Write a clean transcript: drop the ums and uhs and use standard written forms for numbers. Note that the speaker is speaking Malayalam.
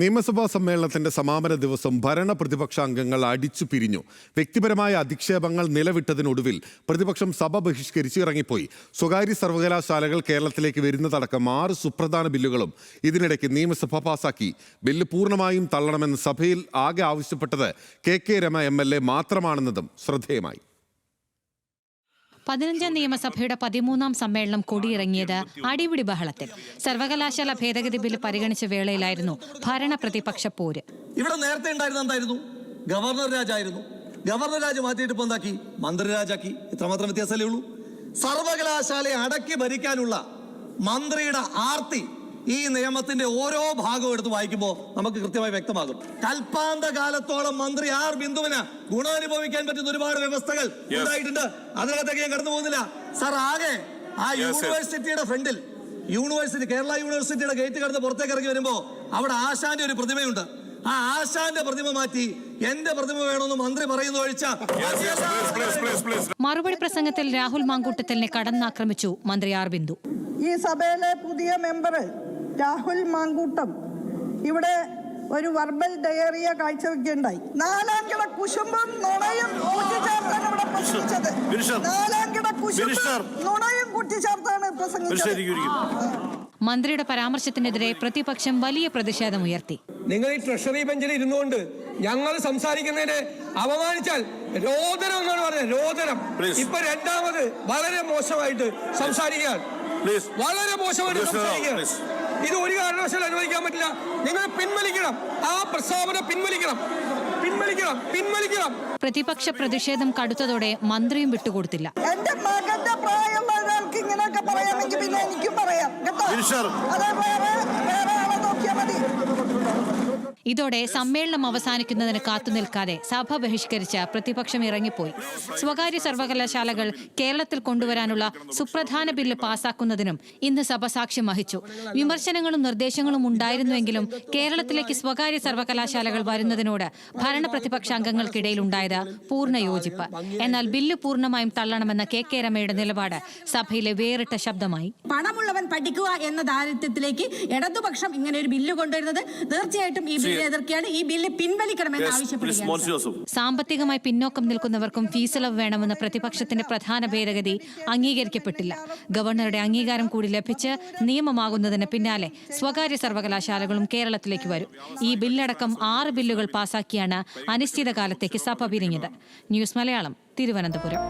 നിയമസഭാ സമ്മേളനത്തിന്റെ സമാപന ദിവസം ഭരണ പ്രതിപക്ഷ അംഗങ്ങൾ അടിച്ചു പിരിഞ്ഞു. വ്യക്തിപരമായ അധിക്ഷേപങ്ങൾ നിലവിട്ടതിനൊടുവിൽ പ്രതിപക്ഷം സഭ ബഹിഷ്കരിച്ച് ഇറങ്ങിപ്പോയി. സ്വകാര്യ സർവകലാശാലകൾ കേരളത്തിലേക്ക് വരുന്നതടക്കം 6 സുപ്രധാന ബില്ലുകളും ഇതിനിടയ്ക്ക് നിയമസഭ പാസാക്കി. ബില്ല് പൂർണ്ണമായും തള്ളണമെന്ന് സഭയിൽ ആകെ ആവശ്യപ്പെട്ടത് കെ രമ MLA മാത്രമാണെന്നതും ശ്രദ്ധേയമായി. 15ാം നിയമസഭയുടെ 13ാം സമ്മേളനം കൊടിയിറങ്ങിയത് അടിപിടി ബഹളത്തിൽ. സർവകലാശാല ഭേദഗതി ബില്ല് പരിഗണിച്ച വേളയിലായിരുന്നു ഭരണ പ്രതിപക്ഷ പോര്. ഇവിടെ നേരത്തെ ഉണ്ടായിരുന്നു ഗവർണർ രാജായിരുന്നു. ഗവർണർ രാജ് മാറ്റിയിട്ട് ഇപ്പൊ എന്താക്കി? മന്ത്രിരാജാക്കി. ഇത്രമാത്രം വ്യത്യാസമല്ലേ ഉള്ളൂ. സർവകലാശാലയെ അടക്കി ഭരിക്കാനുള്ള മന്ത്രിയുടെ ആർത്തി ഈ നിയമത്തിന്റെ ഓരോ ഭാഗവും എടുത്ത് വായിക്കുമ്പോൾ നമുക്ക് കൃത്യമായി വ്യക്തമാകും. കൽപ്പാന്ത കാലത്തോളം മന്ത്രി ആർ ബിന്ദുവിന് ഗുണാനുഭവിക്കാൻ പറ്റുന്ന ഒരുപാട് വ്യവസ്ഥകൾ ഉണ്ടായിട്ടുണ്ട്. അതിനകത്തേക്ക് ഞാൻ കടന്നു പോകുന്നില്ല. സാർ, ആകെ ആ യൂണിവേഴ്സിറ്റിയുടെ ഫ്രണ്ടിൽ കേരള യൂണിവേഴ്സിറ്റിയുടെ ഗേറ്റ് കടന്ന് പുറത്തേക്ക് ഇറങ്ങി വരുമ്പോ അവിടെ ആശാന്റെ ഒരു പ്രതിമയുണ്ട്. ആ ആശാന്റെ പ്രതിമ മാറ്റി എന്റെ പ്രതിമ വേണമെന്ന് മന്ത്രി പറയുന്നു ഒഴിച്ച. മറുപടി പ്രസംഗത്തിൽ രാഹുൽ മാങ്കൂട്ടത്തിലിനെ കടന്നാക്രമിച്ചു മന്ത്രി ആർ ബിന്ദു. ഈ സഭയിലെ പുതിയ മെമ്പർ രാഹുൽ മാങ്കൂട്ടം ഇവിടെ ഒരു വെർബൽ ഡയറിയ കാഴ്ചവെക്കുകയുണ്ടായി. 4 കിട കുശുമ്പും നുണയും കൂട്ടിച്ചേർത്താണ് ഇവിടെ പ്രസംഗിച്ചത്. 4 കിട കുശുമ്പും നുണയും കൂട്ടിച്ചേർത്താണ് പ്രസംഗിച്ചത്. മന്ത്രിയുടെ പരാമർശത്തിനെതിരെ പ്രതിപക്ഷം വലിയ പ്രതിഷേധമുയർത്തി. നിങ്ങൾ ഈ ട്രഷറി ബെഞ്ചിൽ ഇരുന്നുകൊണ്ട് ഞങ്ങൾ സംസാരിക്കുന്നതിനെ അപമാനിച്ചാൽ രോദനം എന്നാണ് പറഞ്ഞത്. രോദനം. ഇപ്പൊ രണ്ടാമത് വളരെ മോശമായിട്ട് സംസാരിക്കാൻ, വളരെ മോശമായിട്ട് സംസാരിക്കാൻ ഇത് ഒരു കാരണവശാലും അനുവദിക്കാൻ പറ്റില്ല. നിങ്ങൾ പിൻവലിക്കണം. ആ പ്രസ്താവന പിൻവലിക്കണം. പ്രതിപക്ഷ പ്രതിഷേധം കടുത്തതോടെ മന്ത്രിയും വിട്ടുകൊടുത്തില്ല. എന്റെ മകന്റെ പ്രായമുള്ള ഒരാൾക്ക് ഇങ്ങനെയൊക്കെ പറയാമെങ്കിൽ പിന്നെ എനിക്കും പറയാം കേട്ടോ. അത് വേറെ ആളെ നോക്കിയാൽ മതി. ഇതോടെ സമ്മേളനം അവസാനിക്കുന്നതിന് കാത്തുനിൽക്കാതെ സഭ ബഹിഷ്കരിച്ച് പ്രതിപക്ഷം ഇറങ്ങിപ്പോയി. സ്വകാര്യ സർവകലാശാലകൾ കേരളത്തിൽ കൊണ്ടുവരാനുള്ള സുപ്രധാന ബില്ല് പാസാക്കുന്നതിനും ഇന്ന് സഭ സാക്ഷ്യം വഹിച്ചു. വിമർശനങ്ങളും നിർദ്ദേശങ്ങളും ഉണ്ടായിരുന്നുവെങ്കിലും കേരളത്തിലേക്ക് സ്വകാര്യ സർവകലാശാലകൾ വരുന്നതിനോട് ഭരണ പ്രതിപക്ഷ അംഗങ്ങൾക്കിടയിൽ ഉണ്ടായത് പൂർണ്ണ യോജിപ്പ്. എന്നാൽ ബില്ല് പൂർണ്ണമായും തള്ളണമെന്ന കെ രമയുടെ നിലപാട് സഭയിലെ വേറിട്ട ശബ്ദമായി. പണമുള്ളവൻ പഠിക്കുക എന്ന ദാരിദ്ര്യത്തിലേക്ക് ഇടതുപക്ഷം ഇങ്ങനെ ഒരു ബില്ല് കൊണ്ടുവരുന്നത് തീർച്ചയായിട്ടും ഈ എതിർക്കുകയാണ്. ഈ ബില്ല് പിൻവലിക്കണമെന്ന് ആവശ്യപ്പെടുകയാണ്. സാമ്പത്തികമായി പിന്നോക്കം നിൽക്കുന്നവർക്കും ഫീസിളവ് വേണമെന്ന പ്രതിപക്ഷത്തിന്റെ പ്രധാന ഭേദഗതി അംഗീകരിക്കപ്പെട്ടില്ല. ഗവർണറുടെ അംഗീകാരം കൂടി ലഭിച്ച് നിയമമാകുന്നതിന് പിന്നാലെ സ്വകാര്യ സർവകലാശാലകളും കേരളത്തിലേക്ക് വരും. ഈ ബില്ലടക്കം 6 ബില്ലുകൾ പാസാക്കിയാണ് അനിശ്ചിതകാലത്തേക്ക് സഭ പിരിഞ്ഞത്. ന്യൂസ് മലയാളം, തിരുവനന്തപുരം.